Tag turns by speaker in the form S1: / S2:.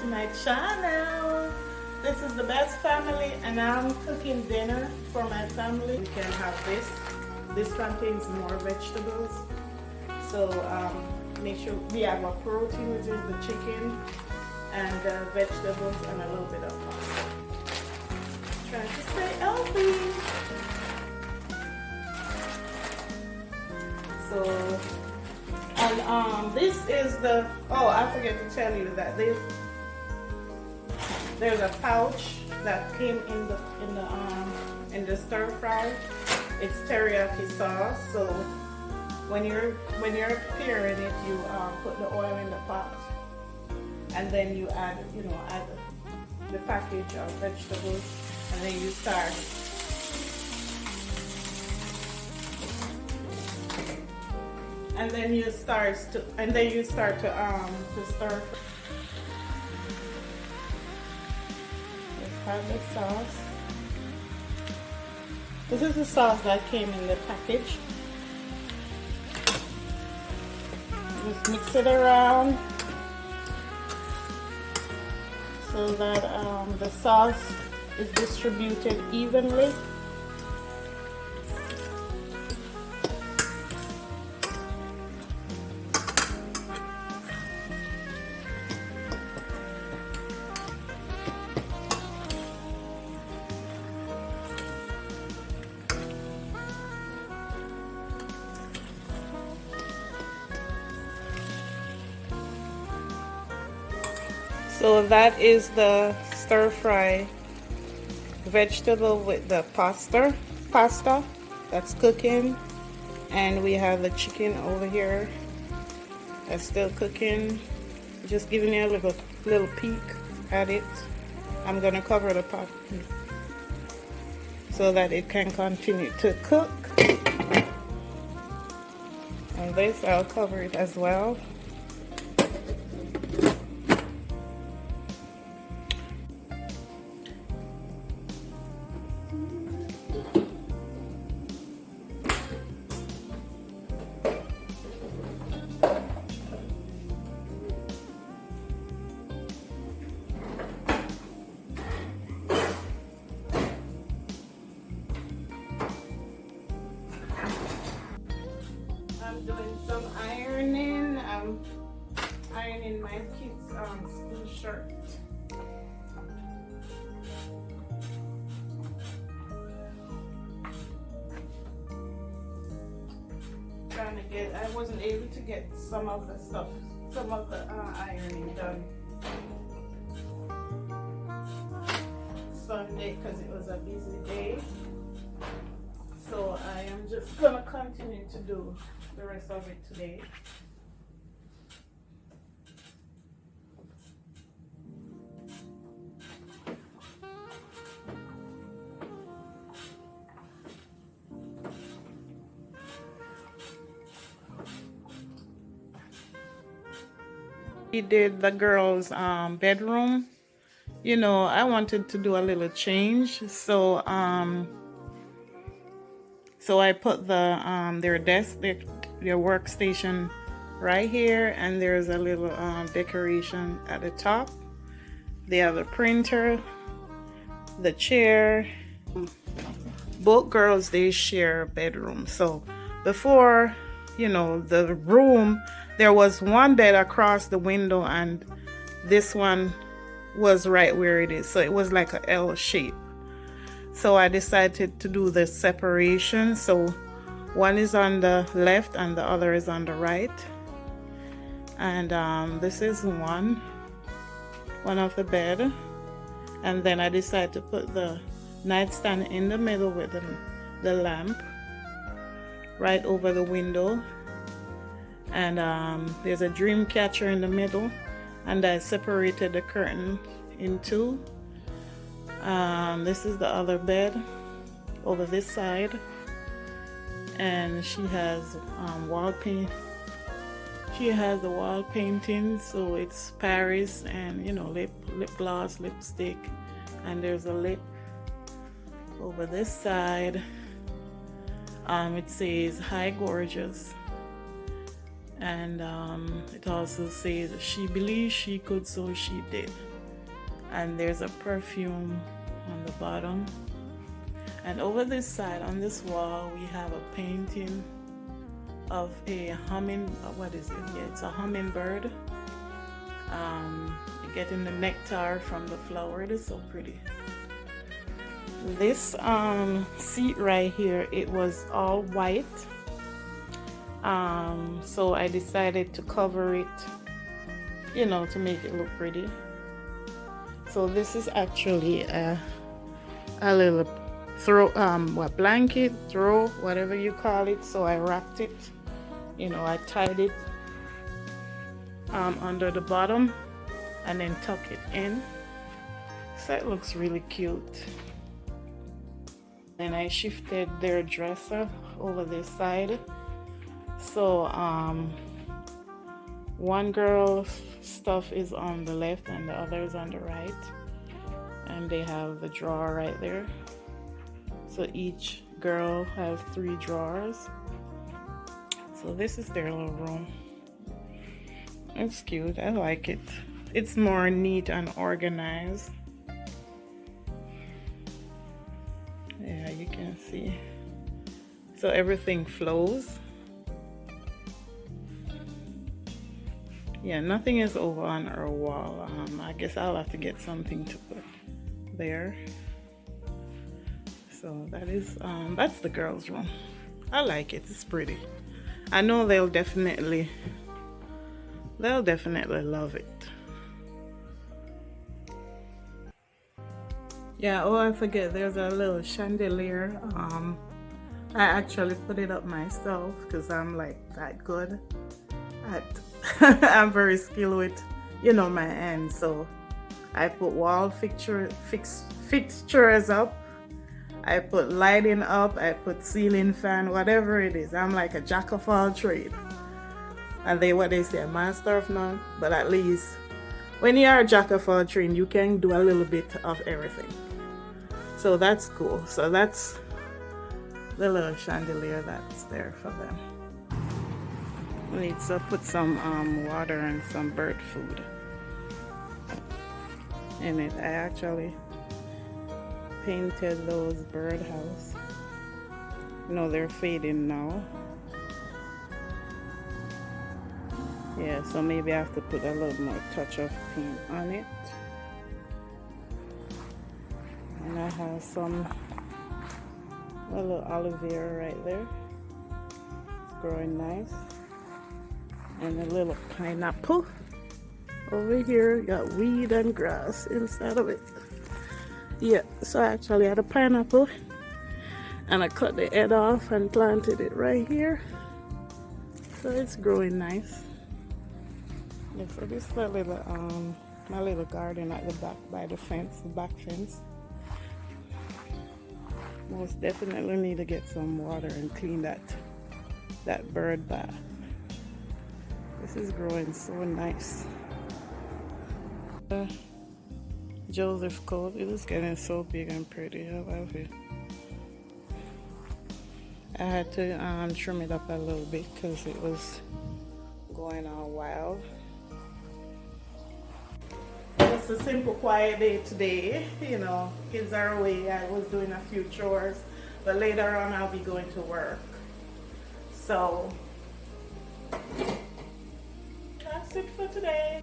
S1: to my channel. This is the best family and I'm cooking dinner for my family. We can have this. This contains more vegetables. So make sure we have a protein, which is the chicken, and vegetables and a little bit of pasta. Trying to stay healthy. So, and this is the, oh, I forget to tell you that there's a pouch that came in the stir fry. It's teriyaki sauce. So when you're preparing it, you put the oil in the pot, and then you add the package of vegetables, and then you start. And then you start to stir. Let's have the sauce. This is the sauce that came in the package. Just mix it around so that the sauce is distributed evenly. So that is the stir fry vegetable with the pasta that's cooking, and we have the chicken over here that's still cooking. Just giving you a little peek at it. I'm gonna cover the pot so that it can continue to cook, and this I'll cover it as well. I'm doing some ironing. I'm ironing my kids' school shirt. Trying to get, I wasn't able to get some of the ironing done Sunday because it was a busy day. So I am just gonna continue to do the rest of it today. We did the girls' bedroom. You know, I wanted to do a little change, so I put their desk, their workstation right here, and there's a little decoration at the top. They have a printer, the chair. Both girls, they share a bedroom. So before, you know, the room, there was one bed across the window, and this one was right where it is. So it was like a L shape. So I decided to do the separation. So one is on the left and the other is on the right. And this is one of the bed. And then I decided to put the nightstand in the middle with the lamp right over the window. And there's a dream catcher in the middle. And I separated the curtain in two. This is the other bed over this side, and she has wall paint. She has the wall painting, so it's Paris and, you know, lip gloss, lipstick, and there's a lip over this side. It says "Hi Gorgeous," and it also says "She believed she could, so she did." and there's a perfume on the bottom. And over this side on this wall we have a painting of a what is it? Yeah, it's a hummingbird getting the nectar from the flower. It is so pretty. This seat right here, it was all white, so I decided to cover it, you know, to make it look pretty. So this is actually a little blanket, throw, whatever you call it. So I wrapped it, you know, I tied it under the bottom and then tuck it in. So it looks really cute. And I shifted their dresser over this side. So one girl's stuff is on the left and the other is on the right. And they have the drawer right there. So each girl has 3 drawers. So this is their little room. It's cute. I like it. It's more neat and organized. Yeah, you can see. So everything flows. Yeah, nothing is over on our wall. I guess I'll have to get something to put there. So that is that's the girls' room. I like it. It's pretty. I know they'll definitely love it. Yeah, oh, I forget, there's a little chandelier. I actually put it up myself because I'm like that good at I'm very skilled with, you know, my hands. So I put wall fixtures up, I put lighting up, I put ceiling fan, whatever it is. I'm like a jack of all trades. And what they say, a master of none. But at least when you are a jack of all trades, you can do a little bit of everything. So that's cool. So that's the little chandelier that's there for them. We need to put some water and some bird food in it. I actually painted those birdhouse. You know, they're fading now. Yeah, so maybe I have to put a little more touch of paint on it. And I have a little aloe vera right there. It's growing nice. And a little pineapple. Over here, got weed and grass inside of it. Yeah, so I actually had a pineapple. And I cut the head off and planted it right here. So it's growing nice. Yeah, so this is my little garden at the back by the fence, the back fence. Most definitely need to get some water and clean that bird bath. This is growing so nice. Joseph coat, it is getting so big and pretty. I love it. I had to trim it up a little bit because it was going all wild. It's a simple, quiet day today. You know, kids are away. I was doing a few chores, but later on I'll be going to work. So that's it for today.